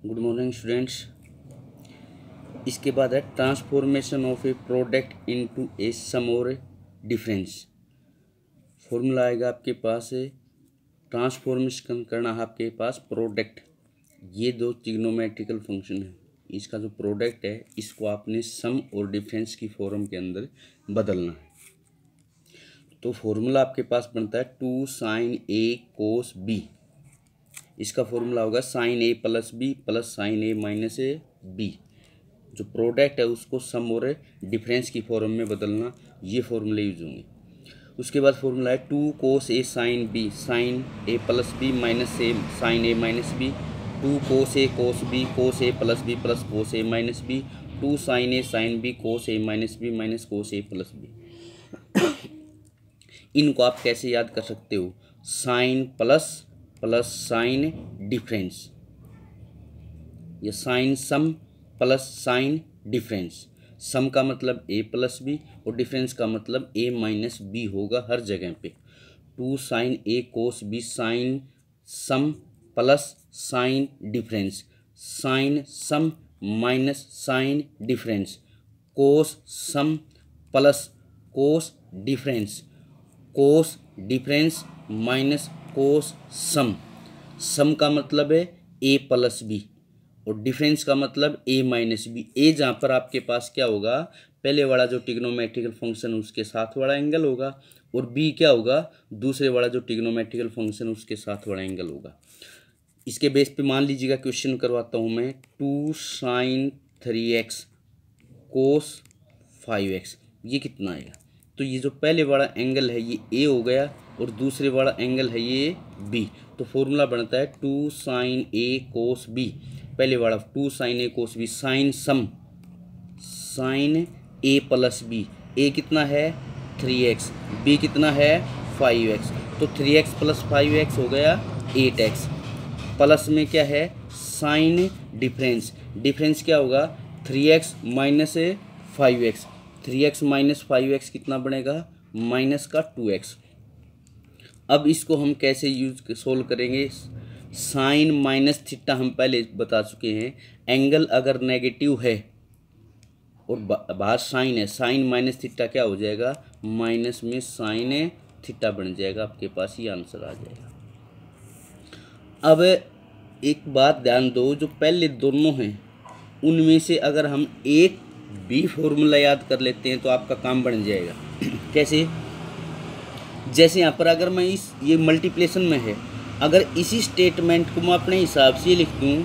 Good morning students. इसके बाद है transformation of a product into a sum और डिफरेंस। फॉर्मूला आएगा आपके पास है ट्रांसफॉर्मेशन करना है आपके पास प्रोडक्ट, ये दो ट्रिग्नोमेट्रिकल फंक्शन है, इसका जो प्रोडक्ट है इसको आपने सम और डिफरेंस की फॉर्म के अंदर बदलना है। तो फॉर्मूला आपके पास बनता है 2 sin a cos b। इसका फॉर्मूला होगा sin a plus B plus sin a minus A B. जो प्रोडक्ट है उसको सम और डिफरेंस की फॉर्म में बदलना, ये फॉर्मूले यूज होंगे। उसके बाद फॉर्मूला है 2 cos a sin b sin a plus b minus a sin a minus b, 2 cos a cos b cos a plus B plus cos a minus b, 2 sin a sin b cos a minus b minus cos a plus b. इनको आप कैसे याद कर सकते हो? Sine plus plus sine difference, या sine sum plus sine difference. Sum का मतलब a प्लस बी और डिफरेंस का मतलब a माइनस बी होगा हर जगह पे। 2 sin a cos b sine sum plus sine difference, sine sum minus sine difference, cos sum plus cos difference, cos difference minus cos sum. Sum का मतलब है a plus b और difference का मतलब a minus B. a जहाँ पर आपके पास क्या होगा, पहले वाला जो ट्रिग्नोमेट्रिकल फंक्शन उसके साथ वाला एंगल होगा, और b क्या होगा, दूसरे वाला जो ट्रिग्नोमेट्रिकल फंक्शन उसके साथ वाला एंगल होगा। इसके बेस पे मान लीजिएगा क्वेश्चन करवाता हूँ मैं, 2 sin 3x cos 5x, ये कितना आएगा? तो ये जो पहले वाला एंगल है ये a हो गया और दूसरे वाला एंगल है ये b। तो फॉर्मूला बनता है 2 sin a cos b। पहले वाला 2 sin a cos b, sine sum sine a plus b, a कितना है 3x, b कितना है 5x। तो 3x प्लस 5x हो गया 8x। प्लस में क्या है साइन डिफरेंस, डिफरेंस क्या होगा 3x minus 5x, 3x minus 5x कितना बनेगा माइनस का 2x। अब इसको हम कैसे यूज सोल्व करेंगे? साइन माइनस थीटा हम पहले बता चुके हैं, एंगल अगर नेगेटिव है और बाहर साइन है, साइन माइनस थीटा क्या हो जाएगा, माइनस में साइन थीटा बन जाएगा, आपके पास ये आंसर आ जाएगा। अब एक बात ध्यान दो, जो पहले दोनों हैं उनमें से अगर हम एक भी फॉर्मूला याद कर लेते हैं तो आपका काम बन जाएगा। कैसे? जैसे यहाँ पर अगर मैं ये मल्टीप्लेशन में है, अगर इसी स्टेटमेंट को मैं अपने हिसाब से लिख दूँ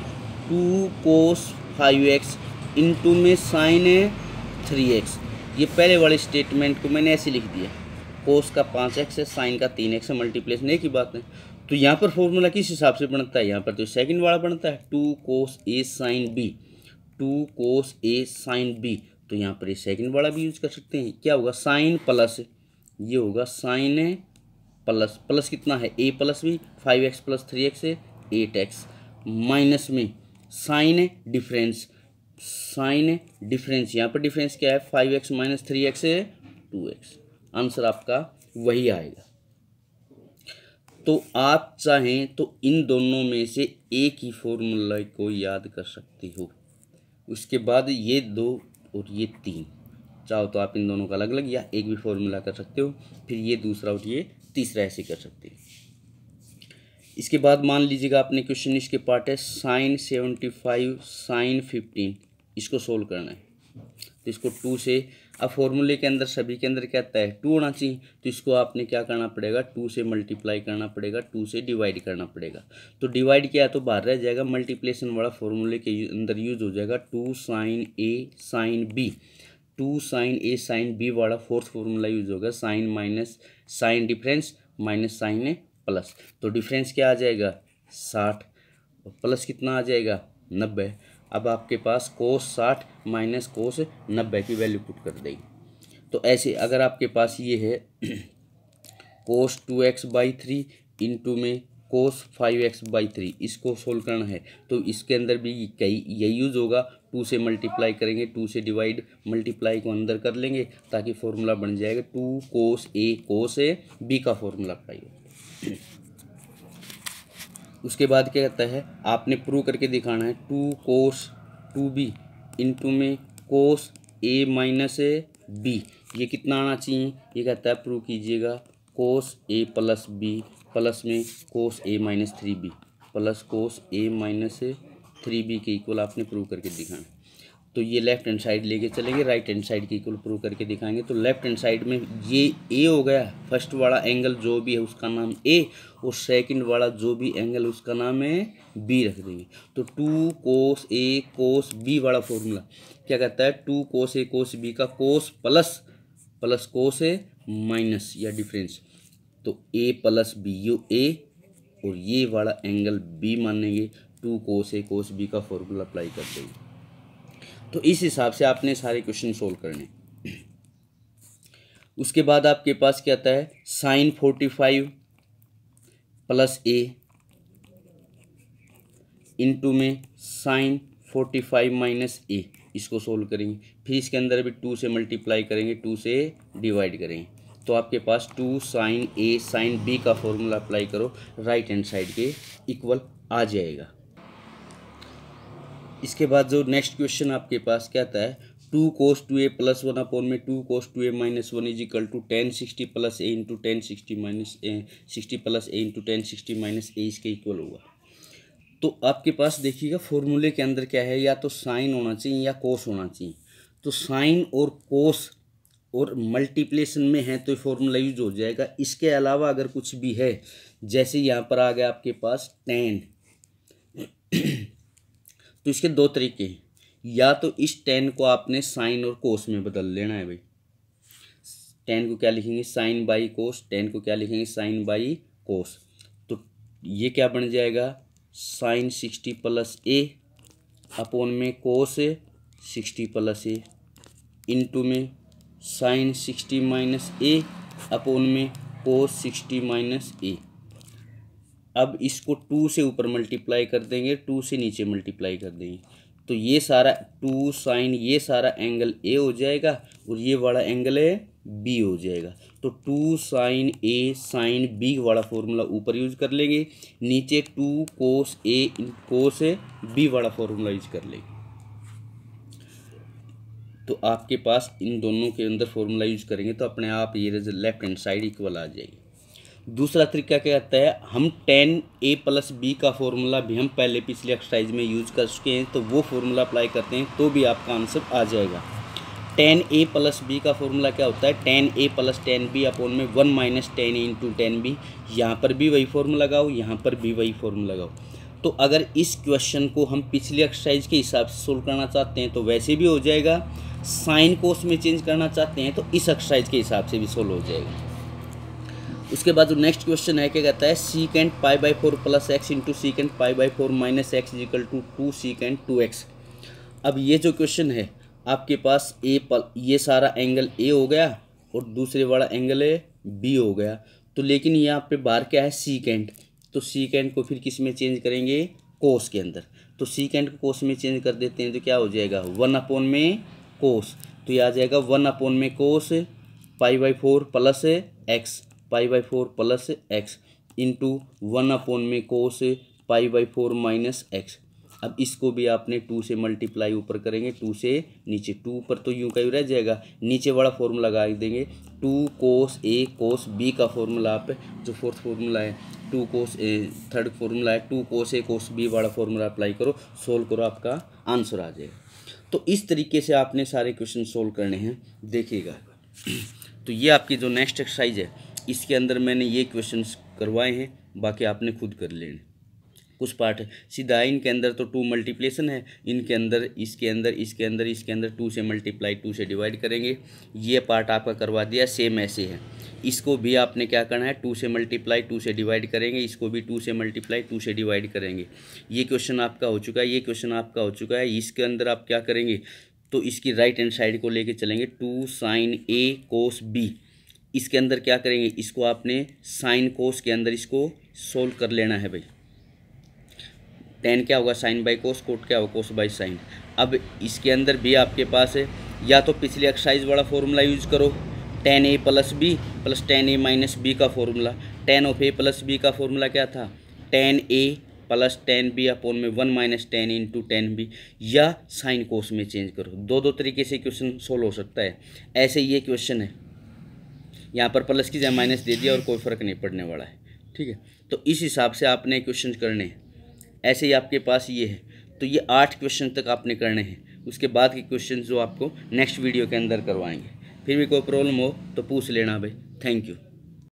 2 cos 5x इंटू में साइन 3x, ये पहले वाले स्टेटमेंट को मैंने ऐसे लिख दिया, कोस का 5x है साइन का 3x है, मल्टीप्लेशन एक ही बात है। तो यहाँ पर फॉर्मूला किस हिसाब से बनता है? यहाँ पर तो सेकंड वाला बनता है 2 cos a sin b, 2 cos a sin b। तो यहाँ पर ये सेकंड वाला भी यूज कर सकते हैं। क्या होगा साइन प्लस, ये होगा साइन प्लस प्लस कितना है a plus B, 5x plus 3x है 8x, माइनस में साइन डिफरेंस, साइन डिफरेंस यहाँ पर डिफरेंस क्या है 5x माइनस 3x है 2x। आंसर आपका वही आएगा। तो आप चाहें तो इन दोनों में से एक ही फॉर्मूला को याद कर सकते हो। उसके बाद ये दो और ये तीन, चाहो तो आप इन दोनों का अलग अलग या एक भी फॉर्मूला कर सकते हो, फिर ये दूसरा और ये तीसरा ऐसे कर सकते हो। इसके बाद मान लीजिएगा आपने क्वेश्चन, इसके पार्ट है साइन 75 साइन 15, इसको सोल्व करना है। तो इसको 2 से, अब फॉर्मूले के अंदर सभी के अंदर क्या आता है 2 होना चाहिए, तो इसको आपने क्या करना पड़ेगा 2 से मल्टीप्लाई करना पड़ेगा, 2 से डिवाइड करना पड़ेगा। तो डिवाइड किया तो बाहर रह जाएगा, मल्टीप्लेशन वाला फॉर्मूले के अंदर यूज हो जाएगा 2 sin a sin b, 2 sin a sin b वाला फोर्थ फॉर्मूला यूज होगा sine minus sine difference minus sine plus. तो डिफरेंस क्या आ जाएगा 60 और प्लस कितना आ जाएगा 90। अब आपके पास कोस 60 माइनस कोस 90 की वैल्यू पुट कर देगी। तो ऐसे अगर आपके पास ये है कोस 2x/3 इंटू में कोस 5x/3, इसको सोल्व करना है तो इसके अंदर भी यही यूज होगा, 2 से मल्टीप्लाई करेंगे, 2 से डिवाइड, मल्टीप्लाई को अंदर कर लेंगे ताकि फॉर्मूला बन जाएगा 2 cos a cos a b का फॉर्मूला अप्लाई हो। उसके बाद क्या कहता है, आपने प्रूव करके दिखाना है 2 cos 2b इंटू में cos a माइनस b, ये कितना आना चाहिए, ये कहता है प्रूव कीजिएगा cos a plus b plus में cos a minus 3b plus cos a minus 3b के इक्वल आपने प्रूव करके दिखाना। तो ये लेफ्ट हैंड साइड लेके चलेंगे, राइट हैंड साइड के इक्वल प्रूव करके दिखाएंगे। तो लेफ्ट हैंड साइड में ये ए हो गया, फर्स्ट वाला एंगल जो भी है उसका नाम ए, और सेकंड वाला जो भी एंगल उसका नाम है बी रख देंगे। तो 2 cos a cos b वाला फॉर्मूला क्या कहता है, 2 cos a cos b का cos plus cos a minus या डिफरेंस, तो a plus b you a और ये वाला एंगल b मानेंगे, 2 cos a cos b का फॉर्मूला अप्लाई कर देंगे। तो इस हिसाब से आपने सारे क्वेश्चन सोल्व करने। उसके बाद आपके पास क्या आता है, sin 45 प्लस a इंटू में sin 45 माइनस a, इसको सोल्व करेंगे। फिर इसके अंदर भी 2 से मल्टीप्लाई करेंगे, 2 से डिवाइड करेंगे, तो आपके पास 2 sin a sin b का फॉर्मूला अप्लाई करो, राइट हैंड साइड के इक्वल आ जाएगा। इसके बाद जो नेक्स्ट क्वेश्चन आपके पास क्या आता है, 2 cos 2a प्लस 1 अपॉन में 2 cos 2a minus 1 is equal to 10 60 plus a into 10 60 minus 60 plus a into 10 60 minus a इसके इक्वल होगा। तो आपके पास देखिएगा फॉर्मूले के अंदर क्या है, या तो साइन होना चाहिए या कोस होना चाहिए। तो साइन और कोस और मल्टीप्लिकेशन में है तो फॉर्मूला यूज हो जाएगा। इसके अलावा अगर कुछ भी है, जैसे यहाँ पर आ गया आपके पास tan, तो इसके दो तरीके हैं, या तो इस tan को आपने साइन और कोस में बदल लेना है भाई। tan को क्या लिखेंगे, साइन बाई कोस, tan को क्या लिखेंगे, साइन बाई कोस। तो ये क्या बन जाएगा, साइन 60 प्लस a अपॉन में कोस 60 प्लस a इंटू में साइन 60 माइनस a अपॉन में कोस 60 माइनस a। अब इसको 2 से ऊपर मल्टीप्लाई कर देंगे, 2 से नीचे मल्टीप्लाई कर देंगे, तो ये सारा 2 साइन, ये सारा एंगल a हो जाएगा और ये वाला एंगल है b हो जाएगा। तो 2 साइन a साइन b वाला फॉर्मूला ऊपर यूज कर लेंगे, नीचे 2 कोस a कोस b वाला फॉर्मूला यूज कर लेंगे। तो आपके पास इन दोनों के अंदर फॉर्मूला यूज करेंगे तो अपने आप ये लेफ्ट हैंड साइड इक्वल आ जाएगी। दूसरा तरीका क्या कहता है, हम tan a प्लस b का फॉर्मूला भी हम पहले पिछले एक्सरसाइज में यूज कर चुके हैं, तो वो फॉर्मूला अप्लाई करते हैं तो भी आपका आंसर आ जाएगा। tan a प्लस b का फॉर्मूला क्या होता है, tan a plus tan b upon में 1 minus tan a into tan b। यहाँ पर भी वही फॉर्मूला लगाओ, यहाँ पर भी वही फॉर्मूला लगाओ। तो अगर इस क्वेश्चन को हम पिछले एक्सरसाइज के हिसाब से सोल्व करना चाहते हैं तो वैसे भी हो जाएगा, साइन कोस में चेंज करना चाहते हैं तो इस एक्सरसाइज के हिसाब से भी सोल्व हो जाएगा। उसके बाद जो नेक्स्ट क्वेश्चन है क्या कहता है, secant pi by 4 plus x into secant pi by 4 minus X equal to 2 secant 2x। अब ये जो क्वेश्चन है आपके पास ये सारा एंगल a हो गया और दूसरे वाला एंगल है b हो गया। तो लेकिन यहाँ पे बाहर क्या है, सीकेंट, तो सीकेंट को फिर किस में चेंज करेंगे, कोस के अंदर। तो सीकेंट को कोस में चेंज कर देते हैं तो क्या हो जाएगा, 1 अपॉन में कोस, तो ये आ जाएगा 1 अपॉन में cos pi by 4 plus x, pi by 4 plus x into 1 upon में cos pi by 4 minus x. अब इसको भी आपने 2 से मल्टीप्लाई ऊपर करेंगे, 2 से नीचे, 2 ऊपर तो यूं का यूं रह जाएगा, नीचे वाला फॉर्मूला लगा देंगे 2 कोस a कोस b का फॉर्मूला, आप जो फोर्थ फॉर्मूला है 2 कोस a, थर्ड फॉर्मूला है 2 कोस a कोस b वाला फॉर्मूला अप्लाई करो, सोल्व करो, आपका आंसर आ जाएगा। तो इस तरीके से आपने सारे क्वेश्चन सोल्व करने हैं, देखिएगा। तो ये आपकी जो नेक्स्ट एक्सरसाइज है इसके अंदर मैंने ये क्वेश्चंस करवाए हैं, बाकी आपने खुद कर लेने। कुछ पार्ट है सीधा है, इनके अंदर तो 2 मल्टीप्लिकेशन है, इनके अंदर इसके अंदर 2 से मल्टीप्लाई 2 से डिवाइड करेंगे। ये पार्ट आपका करवा दिया, सेम ऐसे है। इसको भी आपने क्या करना है, 2 से मल्टीप्लाई 2 से डिवाइड करेंगे, इसको भी 2 से मल्टीप्लाई 2 से डिवाइड करेंगे। ये क्वेश्चन आपका हो चुका है, ये क्वेश्चन आपका हो चुका है। इसके अंदर आप क्या करेंगे, तो इसकी राइट हैंड साइड को लेके चलेंगे, 2 साइन a कोस b। इसके अंदर क्या करेंगे, इसको आपने साइन कोस के अंदर इसको सोल्व कर लेना है भाई। tan क्या होगा, साइन बाई कोस, कोट क्या होगा, कोस बाई साइन। अब इसके अंदर भी आपके पास है, या तो पिछले एक्सरसाइज वाला फॉर्मूला यूज करो, tan a plus B plus tan a minus b का formula. tan of a plus b का फॉर्मूला क्या था, tan a plus 10b upon में 1 माइनस 10 इंटू 10b, या साइन कोस में चेंज करो। दो तरीके से क्वेश्चन सोल्व हो सकता है। ऐसे ये क्वेश्चन है, यहाँ पर प्लस की जगह माइनस दे दिया और कोई फ़र्क नहीं पड़ने वाला है, ठीक है। तो इस हिसाब से आपने क्वेश्चन करने हैं। ऐसे ही आपके पास ये है, तो ये 8 क्वेश्चन तक आपने करने हैं। उसके बाद के क्वेश्चन जो आपको नेक्स्ट वीडियो के अंदर करवाएंगे। फिर भी कोई प्रॉब्लम हो तो पूछ लेना भाई। Thank you.